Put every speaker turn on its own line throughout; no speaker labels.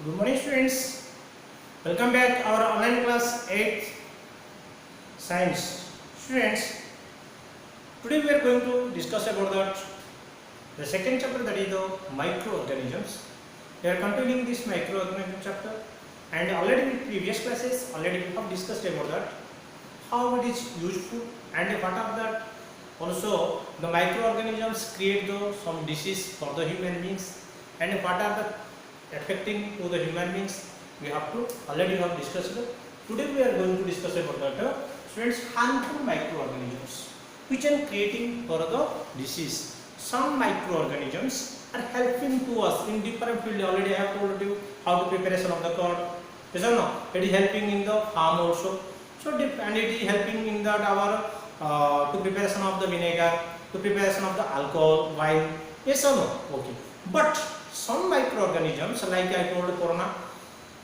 Good morning students. Welcome back our online class 8 science. Students, today we are going to discuss about the second chapter, that is the microorganisms. We are continuing this microorganism chapter, and already in previous classes already we have discussed about that, how it is useful and what are that. Also the microorganisms create some disease for the human beings, and what are the affecting to the human beings we have to already have discussed. Today we are going to discuss about that students, harmful microorganisms which are creating for the disease. Some microorganisms are helping to us in different field. Already I have told you how to preparation of the curd. Yes or no? It is helping in the farm also. So and it is helping in that our to preparation of the vinegar, to preparation of the alcohol, wine. Yes or no? Okay. But some microorganisms, like I told corona,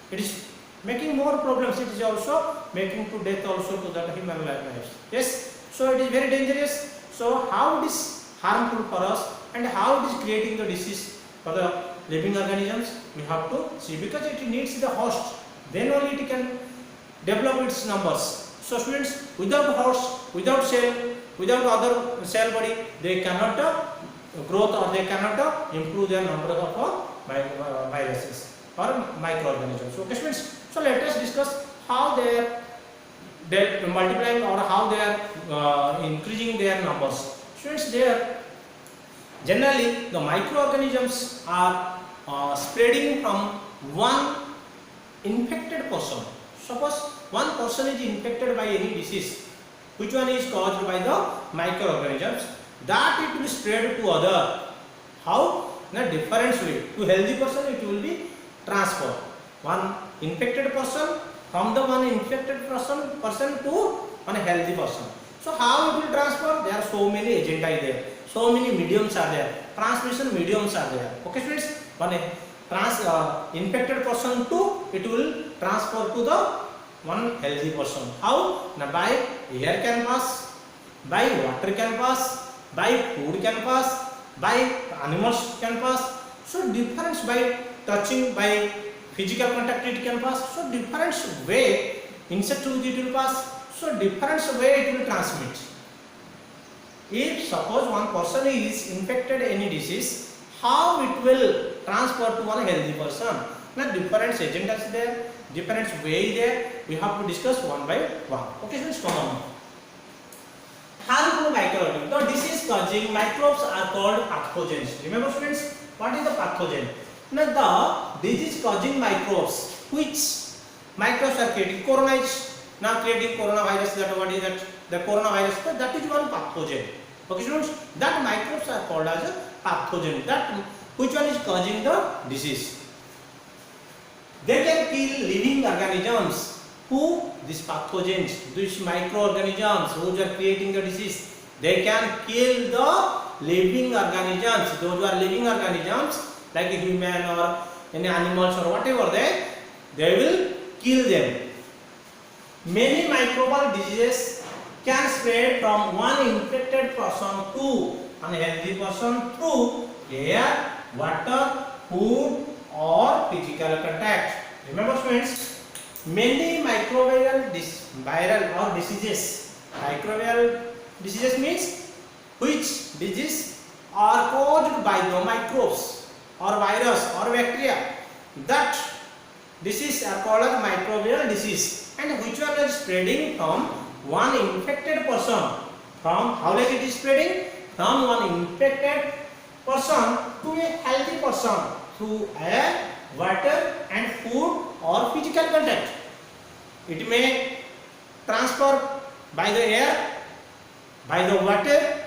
it is making more problems. It is also making to death also to the human lives. Yes. So it is very dangerous. So how it is harmful for us and how it is creating the disease for the living organisms, we have to see, because it needs the host. Then only it can develop its numbers. So students, without host, without cell, without other cell body, they cannot growth, or they cannot improve their number of viruses or microorganisms. Okay students, so let us discuss how they are multiplying or how they are increasing their numbers. Students, there generally the microorganisms are spreading from one infected person. Suppose one person is infected by any disease, which one is caused by the microorganisms, that it will spread to other. How? In a different way. To healthy person it will be transferred. One infected person from the one infected person to one healthy person. So how it will transfer? There are so many agents there. So many mediums are there. Transmission mediums are there. Okay students? One infected person to, it will transfer to the one healthy person. How? Now by air can pass, by water can pass, by food can pass, by animals can pass. So difference by touching, by physical contact it can pass. So different way insect with it will pass. So different way it will transmit. If suppose one person is infected any disease, how it will transfer to one healthy person? Now different agent is there, different way there. We have to discuss one by one. Okay, so come on. Harmful microorganisms. The disease causing microbes are called pathogens. Remember students, what is the pathogen? Now the disease causing microbes, which microbes are creating? Corona is now creating coronavirus. That what is that? The coronavirus. That is one pathogen. Okay students, that microbes are called as a pathogen. That which one is causing the disease? They can kill living organisms. Who? These pathogens, these microorganisms who are creating the disease. They can kill the living organisms. Those are living organisms like a human or any animals or whatever, they will kill them. Many microbial diseases can spread from one infected person to unhealthy person through air, water, food or physical contact. Remember students, many microbial viral or diseases. Microbial diseases means which disease are caused by the microbes or virus or bacteria. That disease are called as microbial disease, and which one is spreading from one infected person. From how like it is spreading? From one infected person to a healthy person through air, water and food or physical contact. It may transfer by the air, by the water,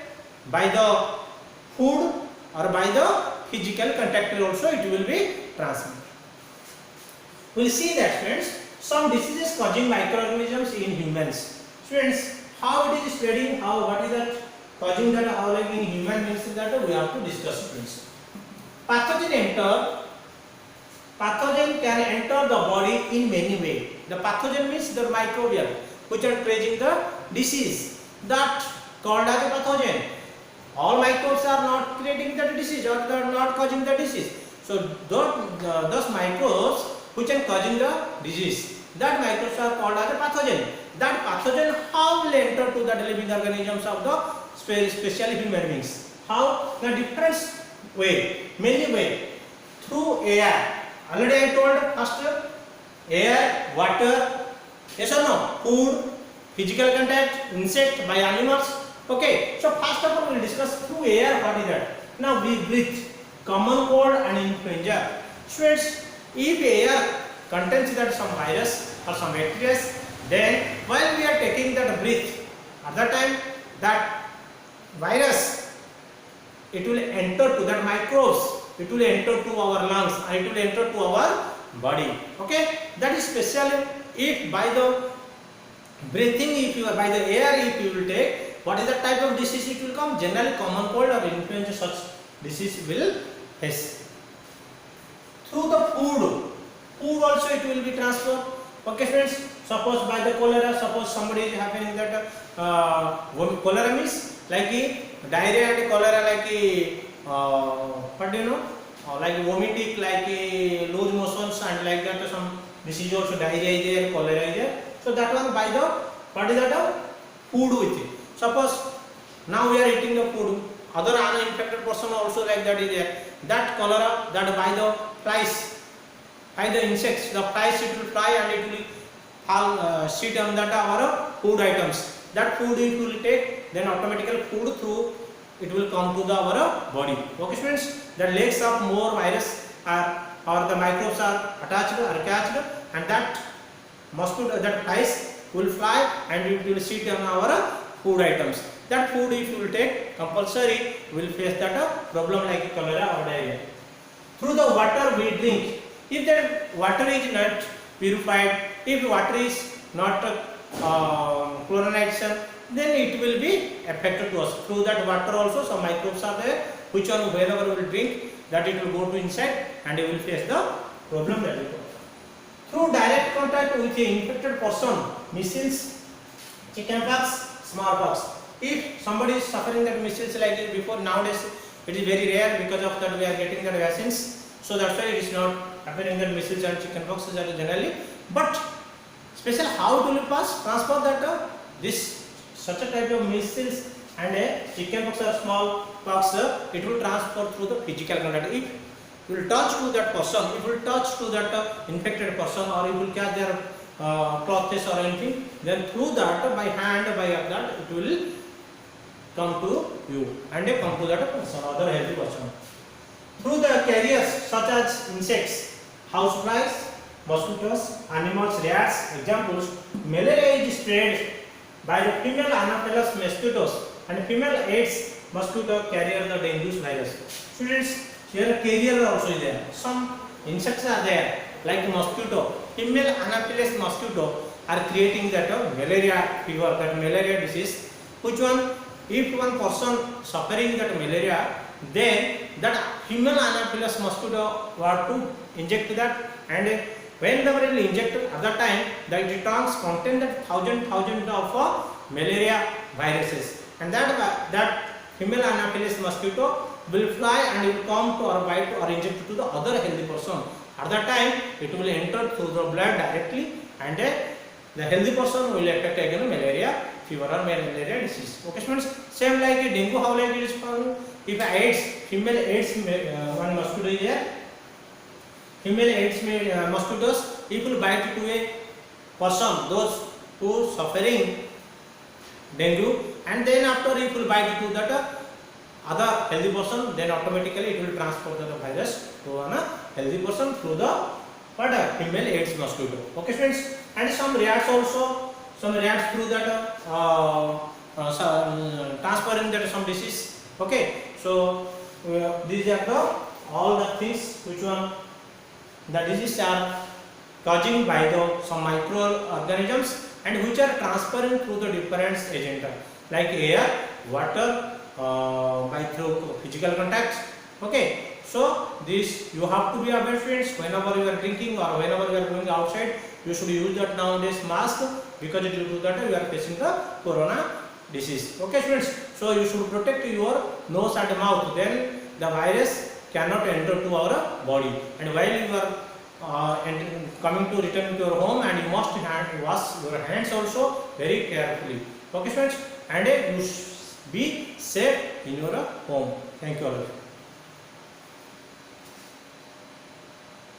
by the food or by the physical contact also it will be transmitted. We will see that students, some diseases causing microorganisms in humans. Students, how it is spreading, how, what is that causing that, how like in human beings, that we have to discuss students. Pathogen can enter the body in many ways. The pathogen means the microbial, which are creating the disease, that called as a pathogen. All microbes are not creating the disease or they are not causing the disease. So those microbes which are causing the disease. That microbes are called as a pathogen. That pathogen how will enter to the living organisms of the especially human beings. How? The different way, mainly way through air. Already I told first air, water, yes or no? Food, physical contact, insect by animals. Okay. So first of all we will discuss through air. What is that? Now we breathe common cold and influenza. Students, if air contains that some virus or some bacteria, then while we are taking that breath, at that time that virus, it will enter to that microbes, it will enter to our lungs and it will enter to our body. Okay, that is special if by the breathing, if you are by the air, if you will take, what is the type of disease it will come? Generally common cold or influenza, such disease will face. Through the food also it will be transferred. Okay friends, suppose by the cholera, suppose somebody is having that cholera means like diarrhea and cholera, like what do you know, like vomiting, like loose motions and like that, some disease also, diarrhea is there, cholera is there. So that one by the, what is that, food with it. Suppose now we are eating the food, other uninfected person also like that is there, that cholera, that by the flies, by the insects, the flies it will fly and it will fall, sit on that our food items. That food it will take, then automatically food through it will come to the our body. Okay students, the legs of more virus are, or the microbes are attached or catched, and that mosquito, that flies will fly and it will sit on our food items. That food if you will take, compulsory will face that problem like cholera or diarrhea. Through the water we drink, if the water is not purified, if water is not chlorination, then it will be affected to us. Through that water also some microbes are there, which one whenever we will drink, that it will go to inside and it will face the problem that we got. Through direct contact with the infected person, measles, chickenpox, smallpox. If somebody is suffering that measles like this before, nowadays it is very rare because of that we are getting the vaccines. So that's why it is not happening that measles and chickenpox are generally. But special how to pass transfer that this such a type of measles and a chickenpox or smallpox, it will transfer through the physical contact. If you will touch to that person, if you will touch to that infected person, or you will catch their clothes or anything, then through that by hand, by that it will come to you and come to that person, other healthy person. Through the carriers such as insects, houseflies, mosquitoes, animals, rats. Examples: malaria is spread by the female Anopheles mosquitoes, and female Aedes mosquito carrier the dengue virus. Students, here carrier also is there. Some insects are there like mosquito. Female Anopheles mosquito are creating that malaria fever, that malaria disease. Which one? If one person suffering that malaria, then that female Anopheles mosquito were to inject that, and when they will inject at that time, the returns contain that thousand of malaria viruses, and that female Anopheles mosquito will fly and it will come to or bite or inject to the other healthy person. At that time, it will enter through the blood directly, and the healthy person will attack again malaria fever or malaria disease. Okay, students. Same like dengue, how like it is found? If Aedes, female Aedes one mosquito is there, female Aedes mosquitoes, it will bite to a person, those who suffering dengue, and then after it will bite to that other healthy person, then automatically it will transfer the virus to a healthy person through the female Aedes mosquito. Okay friends, and some rats also, some rats through that transferring that some disease. Okay, so these are the all the things which one the diseases are causing by the some microorganisms and which are transferring through the different agents like air, water, by through physical contact. Okay, so this you have to be aware friends, whenever you are drinking or whenever you are going outside, you should use that nowadays mask, because due to that you are facing the corona disease. Okay friends, so you should protect your nose and mouth, then the virus cannot enter to our body, and while you are and coming to return to your home, and you must wash your hands also very carefully. Okay, friends, and you be safe in your home. Thank you all.